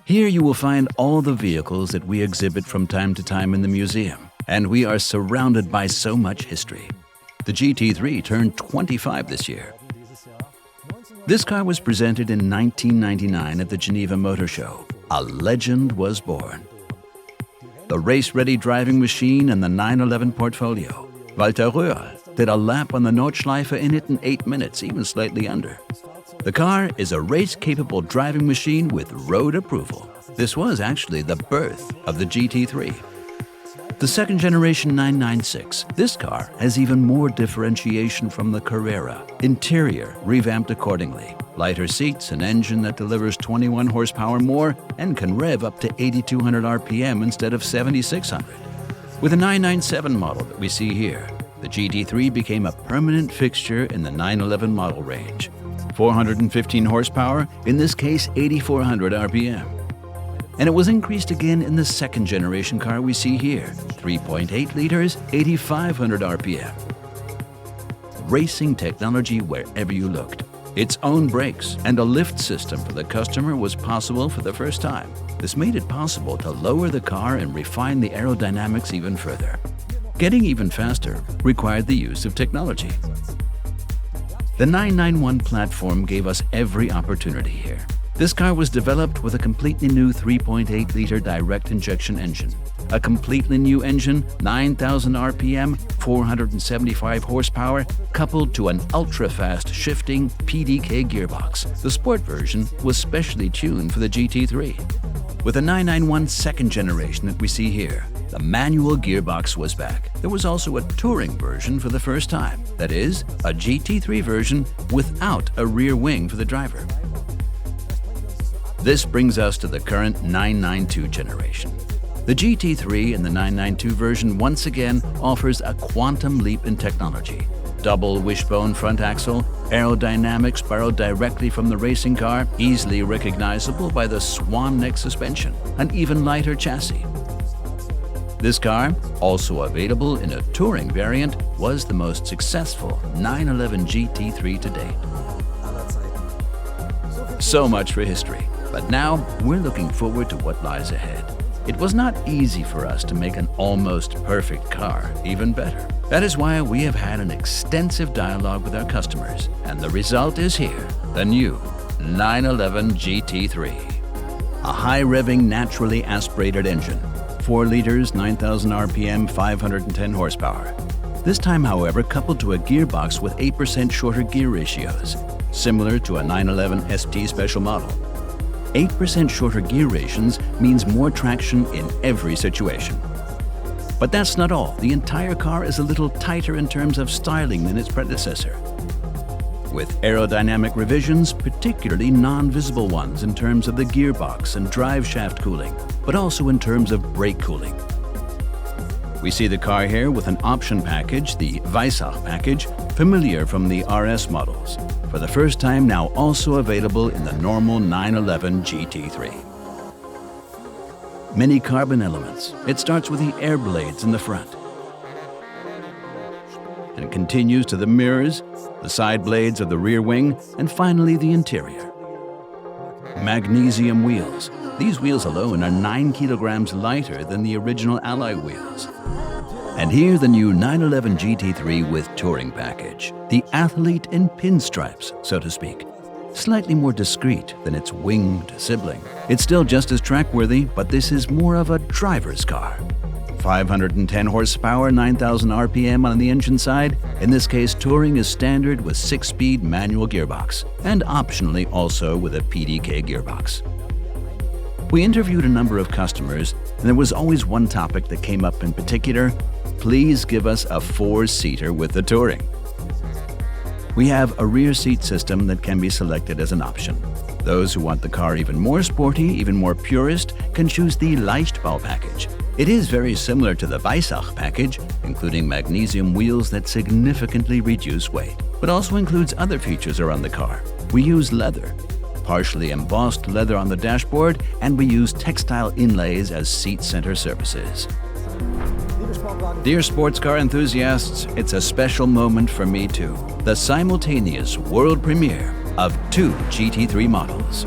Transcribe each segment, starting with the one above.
Here you will find all the vehicles that we exhibit from time to time in the museum, and we are surrounded by so much history. The GT3 turned 25 this year. This car was presented in 1999 at the Geneva Motor Show. A legend was born. The race-ready driving machine and the 911 portfolio. Walter Röhrl did a lap on the Nordschleife in it in 8 minutes, even slightly under. The car is a race-capable driving machine with road approval. This was actually the birth of the GT3. The second generation 996. This car has even more differentiation from the Carrera. Interior revamped accordingly. Lighter seats, an engine that delivers 21 horsepower more and can rev up to 8,200 RPM instead of 7,600. With the 997 model that we see here, the GT3 became a permanent fixture in the 911 model range. 415 horsepower, in this case 8,400 RPM. And it was increased again in the second generation car we see here, 3.8 liters, 8,500 RPM. Racing technology wherever you looked. Its own brakes and a lift system for the customer was possible for the first time. This made it possible to lower the car and refine the aerodynamics even further. Getting even faster required the use of technology. The 991 platform gave us every opportunity here. This car was developed with a completely new 3.8-liter direct injection engine. A completely new engine, 9,000 RPM, 475 horsepower, coupled to an ultra-fast shifting PDK gearbox. The sport version was specially tuned for the GT3. With the 991 second generation that we see here, the manual gearbox was back. There was also a touring version for the first time. That is, a GT3 version without a rear wing for the driver. This brings us to the current 992 generation. The GT3 in the 992 version once again offers a quantum leap in technology. Double wishbone front axle, aerodynamics borrowed directly from the racing car, easily recognizable by the swan neck suspension, an even lighter chassis. This car, also available in a touring variant, was the most successful 911 GT3 to date. So much for history. But now, we're looking forward to what lies ahead. It was not easy for us to make an almost perfect car even better. That is why we have had an extensive dialogue with our customers, and the result is here, the new 911 GT3. A high-revving, naturally aspirated engine, 4 liters, 9,000 RPM, 510 horsepower. This time, however, coupled to a gearbox with 8% shorter gear ratios, similar to a 911 ST special model. 8% shorter gear ratios means more traction in every situation. But that's not all. The entire car is a little tighter in terms of styling than its predecessor. With aerodynamic revisions, particularly non-visible ones in terms of the gearbox and drive shaft cooling, but also in terms of brake cooling. We see the car here with an option package, the Weissach package, familiar from the RS models. For the first time now also available in the normal 911 GT3. Many carbon elements. It starts with the air blades in the front and continues to the mirrors, the side blades of the rear wing, and finally the interior. Magnesium wheels. These wheels alone are 9 kilograms lighter than the original alloy wheels. And here the new 911 GT3 with touring package, the athlete in pinstripes, so to speak. Slightly more discreet than its winged sibling. It's still just as track-worthy, but this is more of a driver's car. 510 horsepower, 9,000 RPM on the engine side. In this case, touring is standard with 6-speed manual gearbox, and optionally also with a PDK gearbox. We interviewed a number of customers, and there was always one topic that came up in particular. Please give us a 4-seater with the touring. We have a rear seat system that can be selected as an option. Those who want the car even more sporty, even more purist, can choose the Leichtbau package. It is very similar to the Weissach package, including magnesium wheels that significantly reduce weight, but also includes other features around the car. We use leather, partially embossed leather on the dashboard, and we use textile inlays as seat center surfaces. Dear sports car enthusiasts, it's a special moment for me too. The simultaneous world premiere of 2 GT3 models.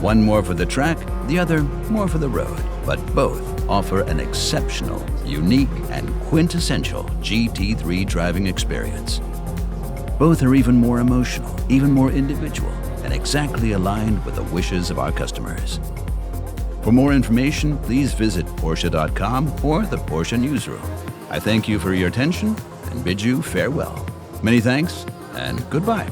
One more for the track, the other more for the road, but both offer an exceptional, unique, and quintessential GT3 driving experience. Both are even more emotional, even more individual, and exactly aligned with the wishes of our customers. For more information, please visit Porsche.com or the Porsche Newsroom. I thank you for your attention and bid you farewell. Many thanks and goodbye.